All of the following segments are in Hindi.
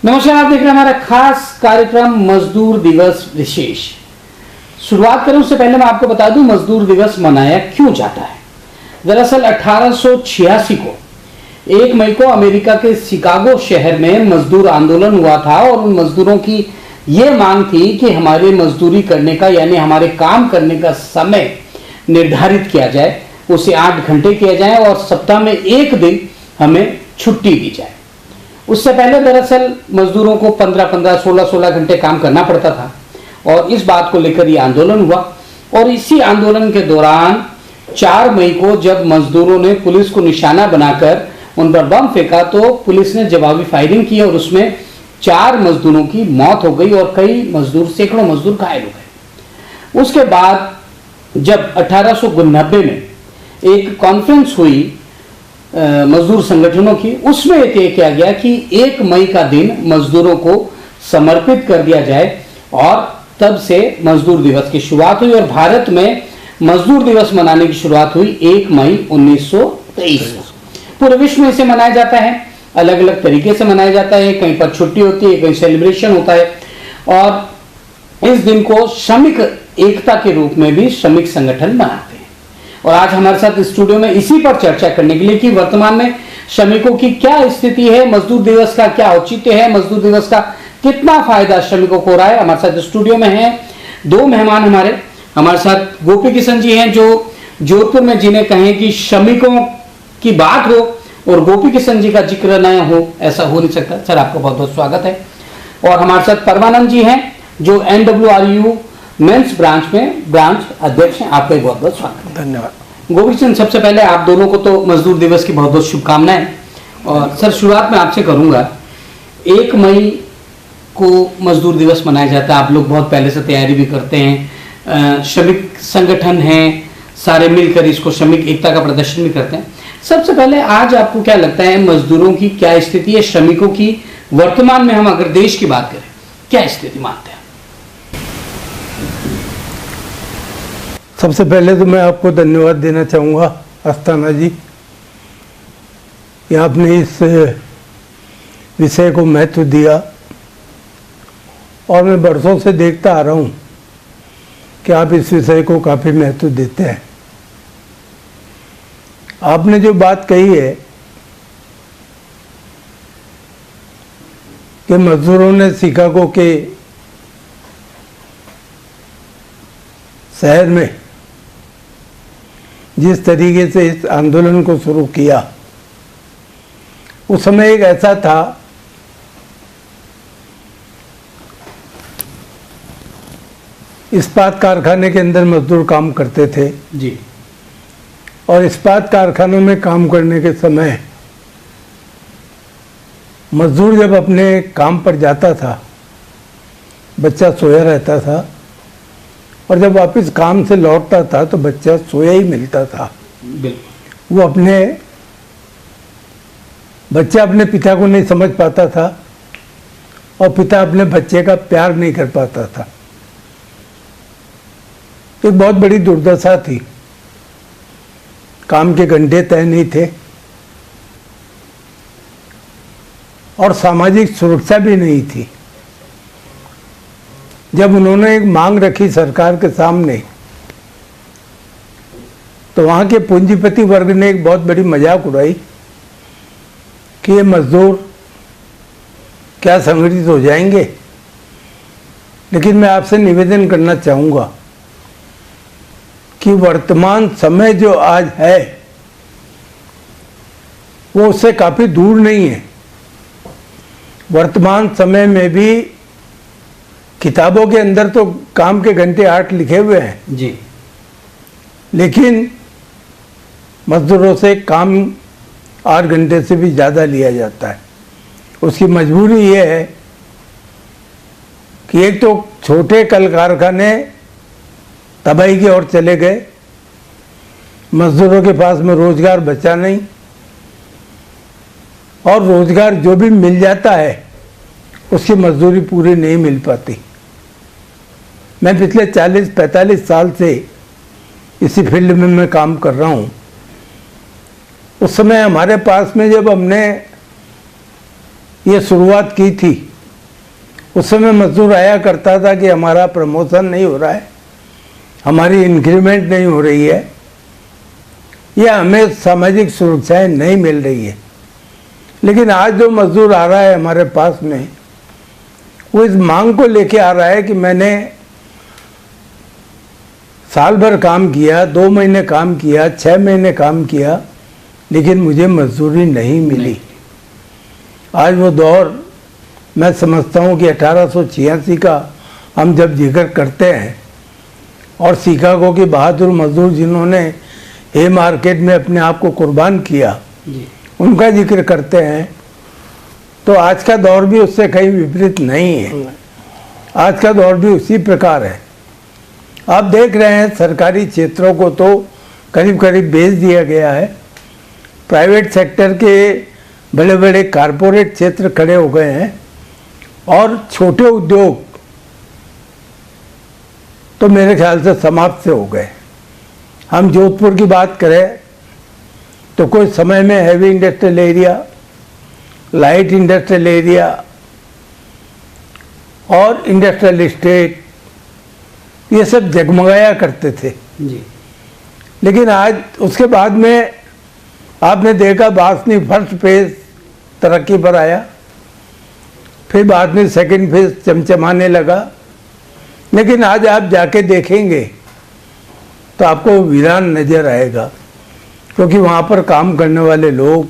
नमस्कार, आप देख रहे हैं हमारा खास कार्यक्रम मजदूर दिवस विशेष। शुरुआत करें उससे पहले मैं आपको बता दूं मजदूर दिवस मनाया क्यों जाता है। दरअसल 1886 को 1 मई को अमेरिका के शिकागो शहर में मजदूर आंदोलन हुआ था और उन मजदूरों की यह मांग थी कि हमारे मजदूरी करने का यानी हमारे काम करने का समय निर्धारित किया जाए, उसे 8 घंटे किया जाए और सप्ताह में 1 दिन हमें छुट्टी दी जाए। उससे पहले दरअसल मजदूरों को 15-15, 16-16 घंटे काम करना पड़ता था और इस बात को लेकर यह आंदोलन हुआ। और इसी आंदोलन के दौरान 4 मई को जब मजदूरों ने पुलिस को निशाना बनाकर उन पर बम फेंका तो पुलिस ने जवाबी फायरिंग की और उसमें 4 मजदूरों की मौत हो गई और कई मजदूर, सैकड़ों मजदूर घायल हो गए। उसके बाद जब 1890 में एक कॉन्फ्रेंस हुई मजदूर संगठनों की, उसमें यह तय किया गया कि 1 मई का दिन मजदूरों को समर्पित कर दिया जाए और तब से मजदूर दिवस की शुरुआत हुई और भारत में मजदूर दिवस मनाने की शुरुआत हुई 1 मई 1923 को। पूरे विश्व में इसे मनाया जाता है, अलग अलग तरीके से मनाया जाता है, कहीं पर छुट्टी होती है, कहीं सेलिब्रेशन होता है और इस दिन को श्रमिक एकता के रूप में भी श्रमिक संगठन मनाते हैं। और आज हमारे साथ स्टूडियो में इसी पर चर्चा करने के लिए कि वर्तमान में श्रमिकों की क्या स्थिति है, मजदूर दिवस का क्या औचित्य है, मजदूर दिवस का कितना फायदा श्रमिकों को हो रहा है, हमारे साथ स्टूडियो में हैं 2 मेहमान हमारे साथ गोपी किशन जी हैं जो जोधपुर में जिन्हें कहें कि श्रमिकों की बात हो और गोपी किशन जी का जिक्र न हो, ऐसा हो नहीं सकता। सर, आपका बहुत बहुत स्वागत है। और हमारे साथ परमानंद जी हैं जो NWRU मेंस ब्रांच में ब्रांच अध्यक्ष हैं, आपका बहुत बहुत स्वागत। धन्यवाद। गोपी किशन, सबसे पहले आप दोनों को तो मजदूर दिवस की बहुत बहुत शुभकामनाएं। और सर, शुरुआत में आपसे करूंगा, 1 मई को मजदूर दिवस मनाया जाता है, आप लोग बहुत पहले से तैयारी भी करते हैं, श्रमिक संगठन हैं, सारे मिलकर इसको श्रमिक एकता का प्रदर्शन भी करते हैं। सबसे पहले आज आपको क्या लगता है मजदूरों की क्या स्थिति है, श्रमिकों की वर्तमान में, हम अगर देश की बात करें, क्या स्थिति मानते हैं? सबसे पहले तो मैं आपको धन्यवाद देना चाहूँगा अस्थाना जी कि आपने इस विषय को महत्व दिया और मैं बरसों से देखता आ रहा हूँ कि आप इस विषय को काफ़ी महत्व देते हैं। आपने जो बात कही है कि मजदूरों ने शिकागो के शहर में जिस तरीके से इस आंदोलन को शुरू किया, उस समय एक ऐसा था इस्पात कारखाने के अंदर मजदूर काम करते थे जी। और इस्पात कारखानों में काम करने के समय मजदूर जब अपने काम पर जाता था, बच्चा सोया रहता था और जब वापस काम से लौटता था तो बच्चा सोया ही मिलता था। वो बच्चा अपने पिता को नहीं समझ पाता था और पिता अपने बच्चे का प्यार नहीं कर पाता था। एक बहुत बड़ी दुर्दशा थी, काम के घंटे तय नहीं थे और सामाजिक सुरक्षा भी नहीं थी। जब उन्होंने एक मांग रखी सरकार के सामने तो वहाँ के पूंजीपति वर्ग ने एक बहुत बड़ी मजाक उड़ाई कि ये मजदूर क्या संगठित हो जाएंगे। लेकिन मैं आपसे निवेदन करना चाहूँगा कि वर्तमान समय जो आज है वो उससे काफ़ी दूर नहीं है। वर्तमान समय में भी किताबों के अंदर तो काम के घंटे 8 लिखे हुए हैं जी, लेकिन मजदूरों से काम 8 घंटे से भी ज़्यादा लिया जाता है। उसकी मजबूरी ये है कि एक तो छोटे कल कारखाने तबाही की ओर चले गए, मजदूरों के पास में रोजगार बचा नहीं और रोजगार जो भी मिल जाता है उसकी मजदूरी पूरी नहीं मिल पाती। मैं पिछले 40-45 साल से इसी फील्ड में मैं काम कर रहा हूँ। उस समय हमारे पास में जब हमने ये शुरुआत की थी उस समय मजदूर आया करता था कि हमारा प्रमोशन नहीं हो रहा है, हमारी इंक्रीमेंट नहीं हो रही है, या हमें सामाजिक सुरक्षाएं नहीं मिल रही है। लेकिन आज जो मजदूर आ रहा है हमारे पास में, वो इस मांग को लेके आ रहा है कि मैंने साल भर काम किया, 2 महीने काम किया, 6 महीने काम किया, लेकिन मुझे मजदूरी नहीं मिली। आज वो दौर मैं समझता हूँ कि 1886 का हम जब जिक्र करते हैं और शिकागो के बहादुर मजदूर जिन्होंने ए मार्केट में अपने आप को कुर्बान किया, उनका जिक्र करते हैं, तो आज का दौर भी उससे कहीं विपरीत नहीं है। आज का दौर भी उसी प्रकार है। आप देख रहे हैं सरकारी क्षेत्रों को तो करीब करीब बेच दिया गया है, प्राइवेट सेक्टर के बड़े बड़े कारपोरेट क्षेत्र खड़े हो गए हैं, और छोटे उद्योग तो मेरे ख्याल से समाप्त से हो गए। हम जोधपुर की बात करें तो कुछ समय में heavy industrial area, light industrial area और इंडस्ट्रियल एस्टेट, ये सब जगमगाया करते थे जी। लेकिन आज उसके बाद में आपने देखा बासनी फर्स्ट फेज तरक्की पर आया, फिर बाद में सेकंड फेज चमचमाने लगा, लेकिन आज आप जाके देखेंगे तो आपको वीरान नजर आएगा, क्योंकि वहाँ पर काम करने वाले लोग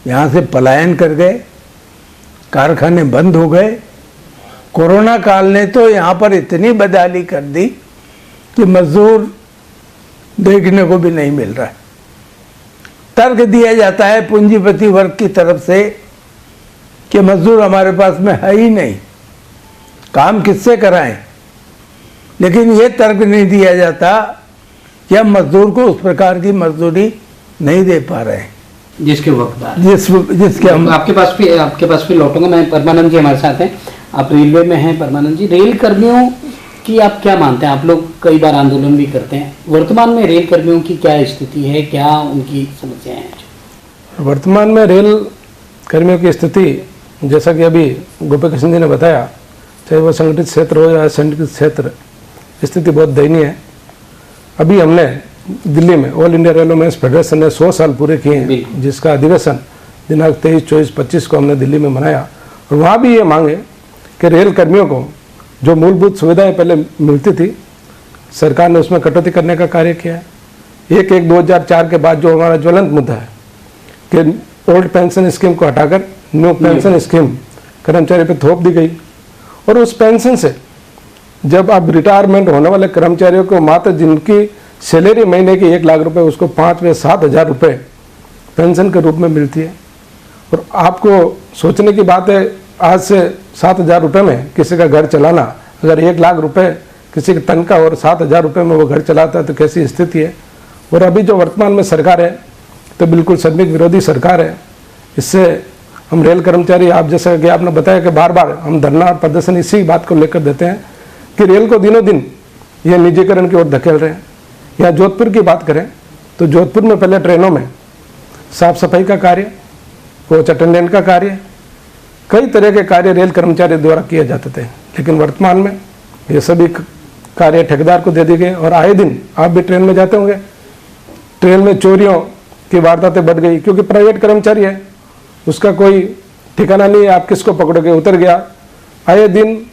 यहाँ से पलायन कर गए, कारखाने बंद हो गए। कोरोना काल ने तो यहाँ पर इतनी बदहाली कर दी कि मजदूर देखने को भी नहीं मिल रहा है। तर्क दिया जाता है पूंजीपति वर्ग की तरफ से कि मजदूर हमारे पास में है ही नहीं, काम किससे कराएं, लेकिन ये तर्क नहीं दिया जाता कि हम मजदूर को उस प्रकार की मजदूरी नहीं दे पा रहे हैं जिसके वक्त जिसके हम आपके पास भी लौटूंगा मैं। परमानंद जी हमारे साथ हैं, आप रेलवे में हैं। परमानंद जी, रेल कर्मियों की आप क्या मानते हैं? आप लोग कई बार आंदोलन भी करते हैं, वर्तमान में रेल कर्मियों की क्या स्थिति है, क्या उनकी समस्याएं हैं? वर्तमान में रेल कर्मियों की स्थिति, जैसा कि अभी गोपी कृष्ण जी ने बताया, चाहे वो संगठित क्षेत्र हो या असंगठित क्षेत्र, स्थिति बहुत दयनीय है। अभी हमने दिल्ली में all India rail women's federation ने 100 साल पूरे किए हैं, जिसका अधिवेशन दिनांक 23, 24, 25 को हमने दिल्ली में मनाया। और वहाँ भी ये मांगे कि रेल कर्मियों को जो मूलभूत सुविधाएं पहले मिलती थी, सरकार ने उसमें कटौती करने का कार्य किया है। 1/1/2004 के बाद जो हमारा ज्वलंत मुद्दा है कि ओल्ड पेंशन स्कीम को हटाकर न्यू पेंशन स्कीम कर्मचारी पर थोप दी गई, और उस पेंशन से जब अब रिटायरमेंट होने वाले कर्मचारियों को मात्र जिनकी सैलरी महीने की 1 लाख रुपए, उसको 5 या 7 हज़ार रुपये पेंशन के रूप में मिलती है। और आपको सोचने की बात है, आज से 7 हज़ार रुपये में किसी का घर चलाना, अगर 1 लाख रुपए किसी की तनख्वाह और 7 हज़ार रुपये में वो घर चलाता है तो कैसी स्थिति है। और अभी जो वर्तमान में सरकार है तो बिल्कुल श्रमिक विरोधी सरकार है। इससे हम रेल कर्मचारी, आप जैसा कि आपने बताया कि बार बार हम धरना और प्रदर्शन इसी बात को लेकर देते हैं कि रेल को दिनों दिन ये निजीकरण की ओर धकेल रहे हैं। या जोधपुर की बात करें तो जोधपुर में पहले ट्रेनों में साफ सफाई का कार्य, कोच अटेंडेंट का कार्य, कई तरह के कार्य रेल कर्मचारी द्वारा किए जाते थे, लेकिन वर्तमान में ये सभी कार्य ठेकेदार को दे दिए गए। और आए दिन आप भी ट्रेन में जाते होंगे, ट्रेन में चोरियों की वारदातें बढ़ गई, क्योंकि प्राइवेट कर्मचारी है, उसका कोई ठिकाना नहीं है, आप किसको पकड़ोगे, उतर गया। आए दिन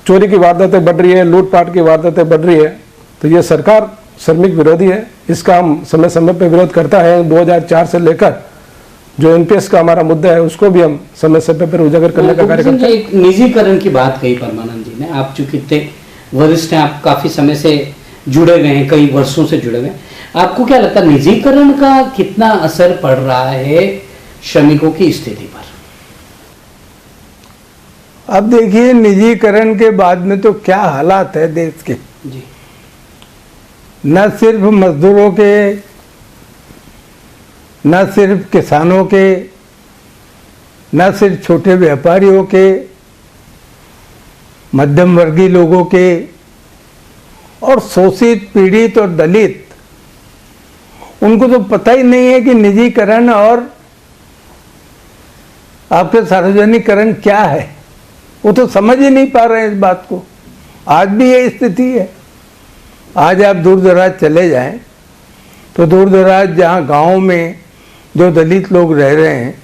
चोरी की वारदातें बढ़ रही है, लूटपाट की वारदातें बढ़ रही है। तो ये सरकार श्रमिक विरोधी है, इसका हम समय समय पर विरोध करता है। 2004 से लेकर जो एनपीएस का हमारा मुद्दा है उसको भी हम समय समय पर उजागर करने का कार्य करते हैं। एक निजीकरण की बात कही परमानंद जी ने, आप चूंकि इतने वरिष्ठ हैं, आप काफी समय से जुड़े हुए हैं, कई वर्षों से जुड़े हुए हैं, आपको क्या लगता है निजीकरण का कितना असर पड़ रहा है श्रमिकों की स्थिति पर? अब देखिए, निजीकरण के बाद में तो क्या हालात है देश के। जी। न सिर्फ मजदूरों के, न सिर्फ किसानों के, न सिर्फ छोटे व्यापारियों के, मध्यम वर्गीय लोगों के, और शोषित, पीड़ित और दलित, उनको तो पता ही नहीं है कि निजीकरण और आपके सार्वजनिकरण क्या है। वो तो समझ ही नहीं पा रहे हैं इस बात को। आज भी ये स्थिति है। आज आप दूर दराज चले जाएं तो दूर दराज जहाँ गाँव में जो दलित लोग रह रहे हैं,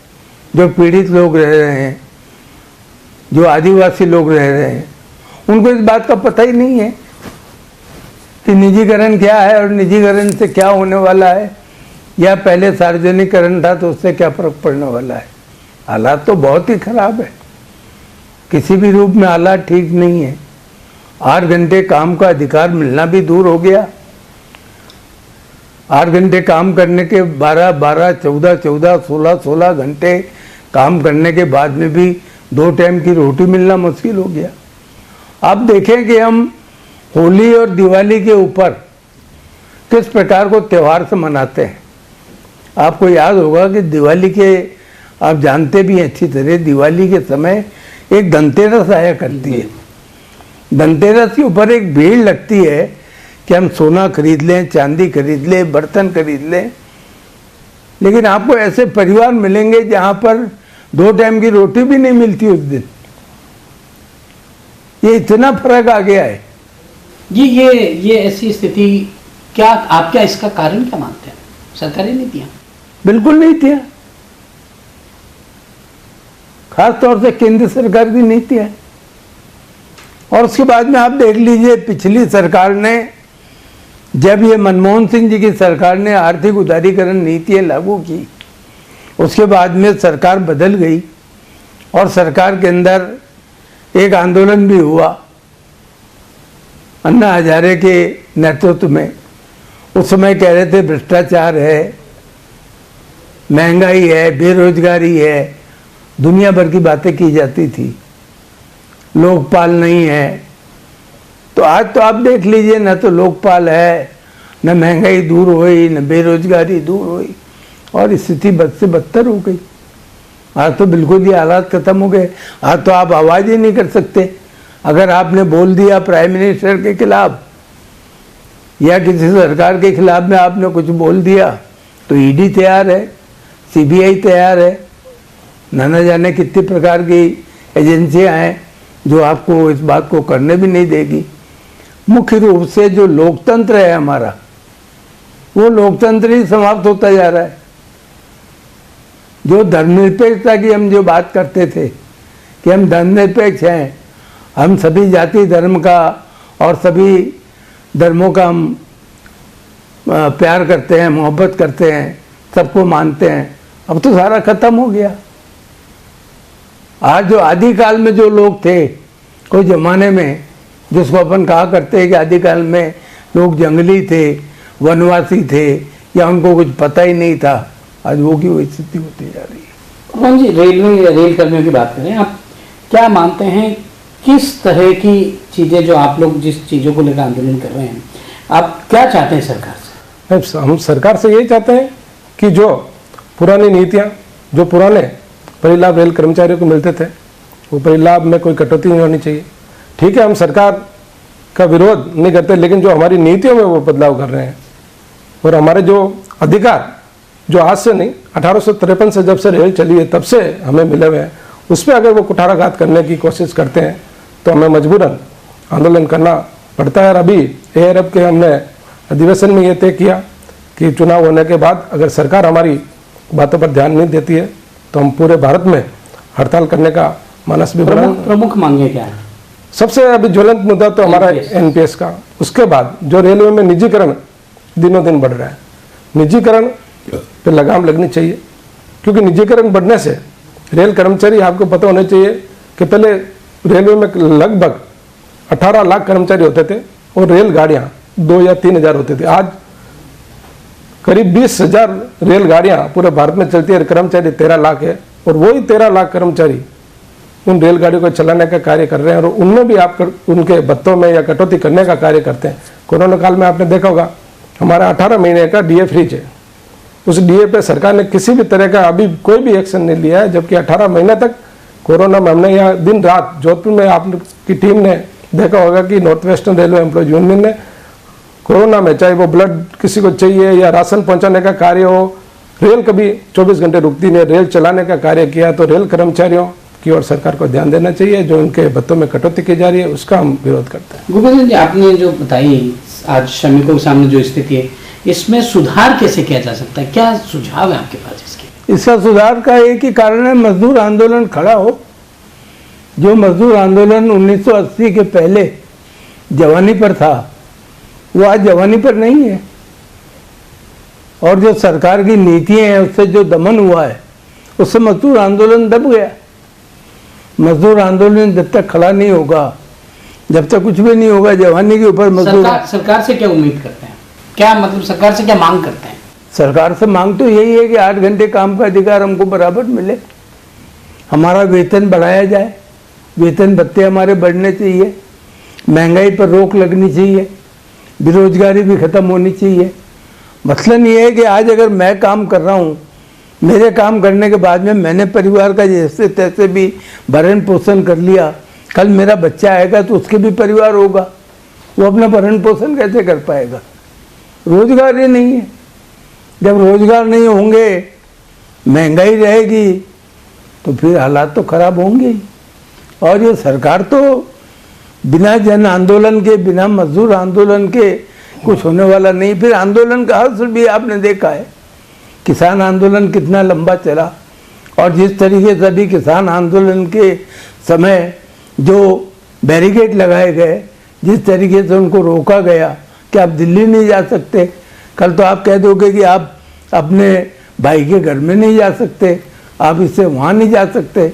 जो पीड़ित लोग रह रहे हैं, जो आदिवासी लोग रह रहे हैं, उनको इस बात का पता ही नहीं है कि निजीकरण क्या है और निजीकरण से क्या होने वाला है, या पहले सार्वजनिकरण था तो उससे क्या फर्क पड़ने वाला है। हालात तो बहुत ही खराब है, किसी भी रूप में हालात ठीक नहीं है। 8 घंटे काम का अधिकार मिलना भी दूर हो गया। 8 घंटे काम करने के 12, 14, 16 घंटे काम करने के बाद में भी 2 टाइम की रोटी मिलना मुश्किल हो गया। आप देखें कि हम होली और दिवाली के ऊपर किस प्रकार को त्यौहार से मनाते हैं। आपको याद होगा कि दिवाली के, आप जानते भी हैं अच्छी तरह, दिवाली के समय एक धनतेरस आया करती है। धनतेरस के ऊपर एक भीड़ लगती है कि हम सोना खरीद लें, चांदी खरीद लें, बर्तन खरीद लें। लेकिन आपको ऐसे परिवार मिलेंगे जहां पर 2 टाइम की रोटी भी नहीं मिलती उस दिन। ये इतना फर्क आ गया है। ये ऐसी स्थिति, क्या आप क्या इसका कारण क्या मानते हैं? सरकारी नीतियां? बिल्कुल नहीं थी, खास तौर से केंद्र सरकार की नीतियां। और उसके बाद में आप देख लीजिए, पिछली सरकार ने, जब ये मनमोहन सिंह जी की सरकार ने आर्थिक उदारीकरण नीतियां लागू की, उसके बाद में सरकार बदल गई और सरकार के अंदर एक आंदोलन भी हुआ अन्ना हजारे के नेतृत्व में। उस समय कह रहे थे भ्रष्टाचार है, महंगाई है, बेरोजगारी है, दुनिया भर की बातें की जाती थी, लोकपाल नहीं है। तो आज तो आप देख लीजिए, न तो लोकपाल है, न महंगाई दूर हुई, न बेरोजगारी दूर हुई, और स्थिति बद से बदतर हो गई। आज तो बिल्कुल ही हालात खत्म हो गए। आज तो आप आवाज ही नहीं कर सकते। अगर आपने बोल दिया प्राइम मिनिस्टर के खिलाफ या किसी सरकार के खिलाफ में आपने कुछ बोल दिया तो ईडी तैयार है, सीबीआई तैयार है, न जाने कितनी प्रकार की एजेंसियां हैं जो आपको इस बात को करने भी नहीं देगी। मुख्य रूप से जो लोकतंत्र है हमारा, वो लोकतंत्र ही समाप्त होता जा रहा है। जो धर्मनिरपेक्षता की हम जो बात करते थे कि हम धर्मनिरपेक्ष हैं, हम सभी जाति धर्म का और सभी धर्मों का हम प्यार करते हैं, मोहब्बत करते हैं, सबको मानते हैं, अब तो सारा खत्म हो गया। आज जो आदिकाल में जो लोग थे, कोई ज़माने में जिसको अपन कहा करते हैं कि आदिकाल में लोग जंगली थे, वनवासी थे, या उनको कुछ पता ही नहीं था, आज वो की वो स्थिति होती जा रही है। मोहन जी, रेल कर्मियों की बात करें, आप क्या मानते हैं किस तरह की चीज़ें, जो आप लोग जिस चीज़ों को लेकर आंदोलन कर रहे हैं, आप क्या चाहते हैं सरकार से? हम सरकार से यही चाहते हैं कि जो पुरानी नीतियाँ, जो पुराने परिलाभ रेल कर्मचारियों को मिलते थे, वो परिलाभ में कोई कटौती नहीं होनी चाहिए। ठीक है, हम सरकार का विरोध नहीं करते, लेकिन जो हमारी नीतियों में वो बदलाव कर रहे हैं और हमारे जो अधिकार, जो आज से नहीं 1853 से जब से रेल चली है तब से हमें मिले हुए हैं, उस पर अगर वो कुठाराघात करने की कोशिश करते हैं तो हमें मजबूरन आंदोलन करना पड़ता है। और अभी एआरएफ के हमने अधिवेशन में ये तय किया कि चुनाव होने के बाद अगर सरकार हमारी बातों पर ध्यान नहीं देती है तो हम पूरे भारत में हड़ताल करने का मानस भी बना। प्रमुख मांगे क्या है? सबसे अभी ज्वलंत मुद्दा तो हमारा एनपीएस का। उसके बाद जो रेलवे में निजीकरण दिनों दिन बढ़ रहा है, निजीकरण पे लगाम लगनी चाहिए, क्योंकि निजीकरण बढ़ने से रेल कर्मचारी, आपको पता होना चाहिए कि पहले रेलवे में लगभग 18 लाख कर्मचारी होते थे और रेलगाड़ियां 2 या 3 हज़ार होते थे। आज करीब 20,000 रेलगाड़ियां पूरे भारत में चलती है, कर्मचारी 13 लाख है, और वही 13 लाख कर्मचारी उन रेलगाड़ियों को चलाने का कार्य कर रहे हैं, और उनमें भी आप उनके भत्तों में या कटौती करने का कार्य करते हैं। कोरोना काल में आपने देखा होगा, हमारा 18 महीने का डीए फ्रीज है, उस डीए पे सरकार ने किसी भी तरह का अभी कोई भी एक्शन नहीं लिया है, जबकि 18 महीने तक कोरोना में हमने यहाँ दिन रात, जोधपुर में आपकी टीम ने देखा होगा कि north western railway employees union ने कोरोना में, चाहे वो ब्लड किसी को चाहिए या राशन पहुंचाने का कार्य हो, रेल कभी 24 घंटे रुकती नहीं, रेल चलाने का कार्य किया। तो रेल कर्मचारियों की ओर सरकार को ध्यान देना चाहिए। जो उनके भत्तों में कटौती की जा रही है उसका हम विरोध करते हैं। गोविंद जी, आपने जो बताई आज श्रमिकों के सामने जो स्थिति है, इसमें सुधार कैसे किया जा सकता है? क्या सुझाव है आपके पास इसके? इसका सुधार का एक ही कारण है, मजदूर आंदोलन खड़ा हो। जो मजदूर आंदोलन 1980 के पहले जवानी पर था वो आज जवानी पर नहीं है, और जो सरकार की नीतियां हैं उससे जो दमन हुआ है उससे मजदूर आंदोलन दब गया। मजदूर आंदोलन जब तक खड़ा नहीं होगा, जब तक कुछ भी नहीं होगा, जवानी के ऊपर मजदूर। सरकार से क्या उम्मीद करते हैं? क्या मतलब सरकार से क्या मांग करते हैं? सरकार से मांग तो यही है कि 8 घंटे काम का अधिकार हमको बराबर मिले, हमारा वेतन बढ़ाया जाए, वेतन भत्ते हमारे बढ़ने चाहिए, महंगाई पर रोक लगनी चाहिए, बेरोजगारी भी खत्म होनी चाहिए। मसलन ये है कि आज अगर मैं काम कर रहा हूँ, मेरे काम करने के बाद में मैंने परिवार का जैसे तैसे भी भरण पोषण कर लिया, कल मेरा बच्चा आएगा तो उसके भी परिवार होगा, वो अपना भरण पोषण कैसे कर पाएगा? रोजगार ही नहीं है। जब रोजगार नहीं होंगे, महंगाई रहेगी, तो फिर हालात तो खराब होंगे ही। और ये सरकार तो बिना जन आंदोलन के, बिना मजदूर आंदोलन के कुछ होने वाला नहीं। फिर आंदोलन का असर भी आपने देखा है, किसान आंदोलन कितना लंबा चला, और जिस तरीके से अभी किसान आंदोलन के समय जो बैरिकेड लगाए गए, जिस तरीके से उनको रोका गया कि आप दिल्ली नहीं जा सकते, कल तो आप कह दोगे कि आप अपने भाई के घर में नहीं जा सकते, आप इससे वहाँ नहीं जा सकते,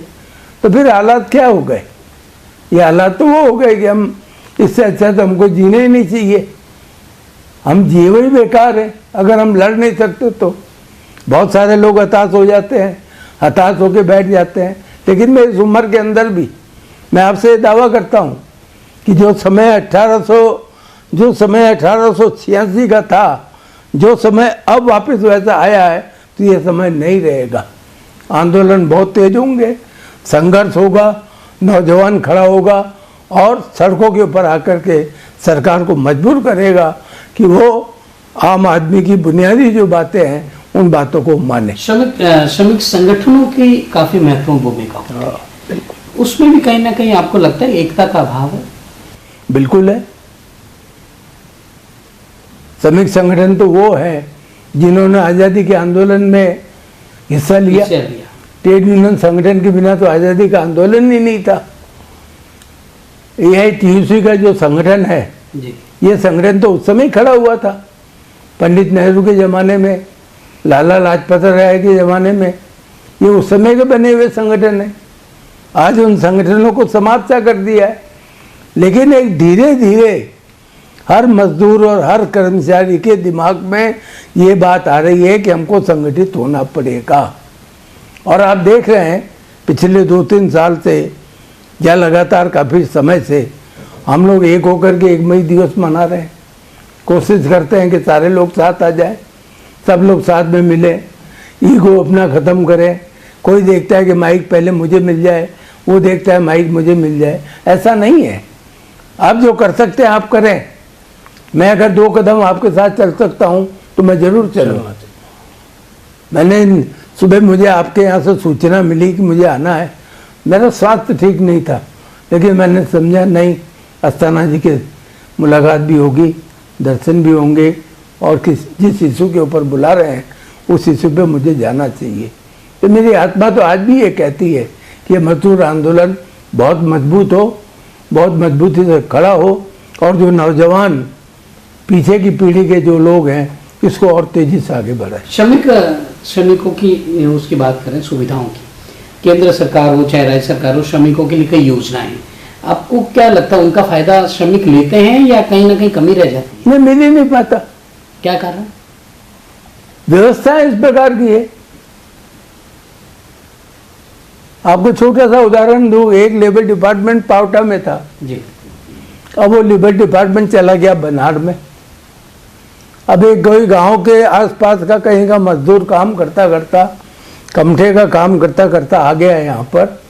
तो फिर हालात क्या हो गए? ये हालात तो वो हो गए कि हम इससे अच्छा तो हमको जीने ही नहीं चाहिए, हम जिए हुए बेकार है अगर हम लड़ नहीं सकते तो। बहुत सारे लोग हताश हो जाते हैं, हताश होकर बैठ जाते हैं। लेकिन मैं इस उम्र के अंदर भी मैं आपसे दावा करता हूँ कि जो समय 1886 का था, जो समय अब वापस वैसा आया है, तो ये समय नहीं रहेगा। आंदोलन बहुत तेज होंगे, संघर्ष होगा, नौजवान खड़ा होगा और सड़कों के ऊपर आकर के सरकार को मजबूर करेगा कि वो आम आदमी की बुनियादी जो बातें हैं उन बातों को माने। श्रमिक संगठनों की काफी महत्वपूर्ण भूमिका होती है, उसमें भी कहीं ना कहीं आपको लगता है एकता का अभाव है? बिल्कुल है। श्रमिक संगठन तो वो है जिन्होंने आज़ादी के आंदोलन में हिस्सा लिया। ट्रेड यूनियन संगठन के बिना तो आज़ादी का आंदोलन ही नहीं था। यह टीयूसी का जो संगठन है जी, ये संगठन तो उस समय खड़ा हुआ था, पंडित नेहरू के ज़माने में, लाला लाजपत राय के ज़माने में। ये उस समय के बने हुए संगठन है। आज उन संगठनों को समाप्त कर दिया है, लेकिन एक धीरे धीरे हर मजदूर और हर कर्मचारी के दिमाग में ये बात आ रही है कि हमको संगठित होना पड़ेगा। और आप देख रहे हैं पिछले 2-3 साल से या लगातार काफ़ी समय से हम लोग एक होकर के 1 मई दिवस मना रहे हैं। कोशिश करते हैं कि सारे लोग साथ आ जाएं, सब लोग साथ में मिले, ईगो अपना ख़त्म करें। कोई देखता है कि माइक पहले मुझे मिल जाए, वो देखता है माइक मुझे मिल जाए। ऐसा नहीं है। आप जो कर सकते हैं आप करें। मैं अगर 2 कदम आपके साथ चल सकता हूँ तो मैं ज़रूर चलूँगा। मैंने सुबह मुझे आपके यहाँ से सूचना मिली कि मुझे आना है। मेरा स्वास्थ्य ठीक नहीं था, लेकिन मैंने समझा नहीं, अस्थाना जी के मुलाकात भी होगी, दर्शन भी होंगे, और जिस इशू के ऊपर बुला रहे हैं उस इशू पे मुझे जाना चाहिए। तो मेरी आत्मा तो आज भी ये कहती है कि ये मजदूर आंदोलन बहुत मजबूत हो, बहुत मजबूती से खड़ा हो, और जो नौजवान पीछे की पीढ़ी के जो लोग हैं इसको और तेजी से आगे बढ़ाए। श्रमिकों की उसकी बात करें, सुविधाओं की, केंद्र सरकार हो चाहे राज्य सरकार हो, श्रमिकों के लिए कई योजनाएं हैं। आपको क्या लगता है उनका फायदा श्रमिक लेते हैं या कहीं ना कहीं कमी रह जाती है? नहीं, मिल ही नहीं पाता। क्या कारण? व्यवस्था इस प्रकार की है। आपको छोटा सा उदाहरण दूं, एक लेबर डिपार्टमेंट पावटा में था जी, अब वो लेबर डिपार्टमेंट चला गया बनाड़ में। अब एक कोई गांव के आसपास का कहीं का मजदूर काम करता करता, कमठे का काम करता करता आ गया यहाँ पर,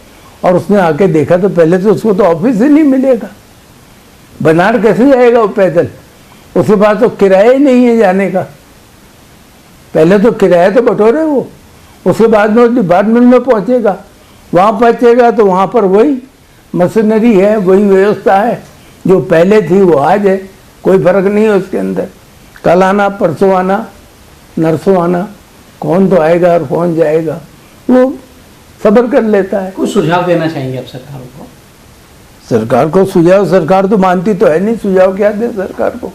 और उसने आके देखा तो पहले तो उसको तो ऑफिस ही नहीं मिलेगा, बनाड़ कैसे जाएगा वो पैदल, उसके पास तो किराया ही नहीं है जाने का। पहले तो किराया तो बटोरे वो, उसके बाद में उस डिपार्टमेंट में पहुँचेगा, वहाँ पहुँचेगा तो वहाँ पर वही मशीनरी है, वही व्यवस्था है जो पहले थी वो आज है, कोई फर्क नहीं है उसके अंदर। कल आना परसों आना नरसों आना, कौन तो आएगा और कौन जाएगा, वो सब्र कर लेता है। कुछ सुझाव देना चाहेंगे आप सरकारों को? सरकार को सुझाव, सरकार तो मानती तो है नहीं, सुझाव क्या दे सरकार को?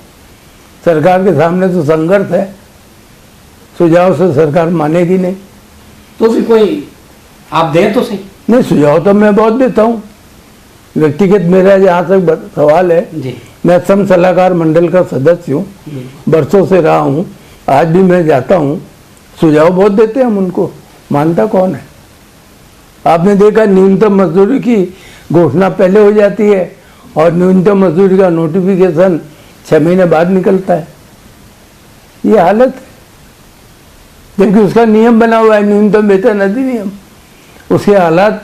सरकार के सामने तो संघर्ष है, सुझाव से सरकार मानेगी नहीं। तो फिर कोई आप दें तो सही। नहीं, सुझाव तो मैं बहुत देता हूँ, व्यक्तिगत मेरा जहाँ तक सवाल है, जी मैं सम सलाहकार मंडल का सदस्य हूँ, बरसों से रहा हूँ, आज भी मैं जाता हूँ, सुझाव बहुत देते हैं हम उनको, मानता कौन है? आपने देखा न्यूनतम मजदूरी की घोषणा पहले हो जाती है और न्यूनतम मजदूरी का नोटिफिकेशन 6 महीने बाद निकलता है। ये हालत है, जबकि उसका नियम बना हुआ है, न्यूनतम वेतन अधिनियम। उसके हालात,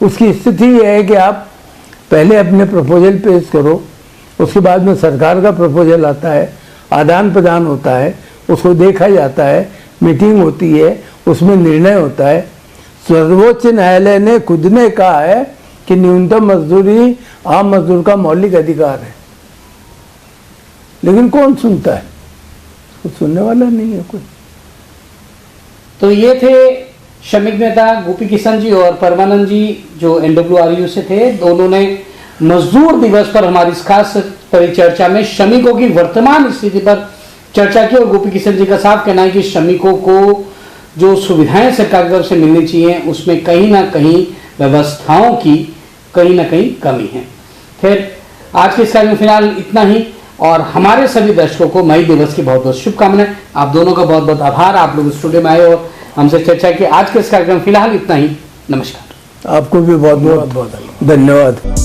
उसकी स्थिति ये है कि आप पहले अपने प्रपोजल पेश करो, उसके बाद में सरकार का प्रपोजल आता है, आदान प्रदान होता है, उसको देखा जाता है, मीटिंग होती है, उसमें निर्णय होता है। सर्वोच्च न्यायालय ने खुद ने कहा है कि न्यूनतम मजदूरी आम मजदूर का मौलिक अधिकार है, लेकिन कौन सुनता है? कुछ सुनने वाला नहीं है कोई। तो ये थे श्रमिक नेता गोपी किशन जी और परमानंद जी जो NWRU से थे। दोनों ने मजदूर दिवस पर हमारी इस खास परिचर्चा में श्रमिकों की वर्तमान स्थिति पर चर्चा की और गोपी किशन जी का साफ कहना है कि श्रमिकों को जो सुविधाएं सरकार की तरफ से मिलनी चाहिए उसमें कहीं ना कहीं व्यवस्थाओं की कहीं ना कहीं कमी है। फिर आज के इस कार्यक्रम में फिलहाल इतना ही और हमारे सभी दर्शकों को मई दिवस की बहुत बहुत शुभकामनाएं। आप दोनों का बहुत बहुत आभार, आप लोग स्टूडियो में आए और हमसे चर्चा की। आज के इस कार्यक्रम फिलहाल इतना ही। नमस्कार। आपको भी बहुत बहुत धन्यवाद।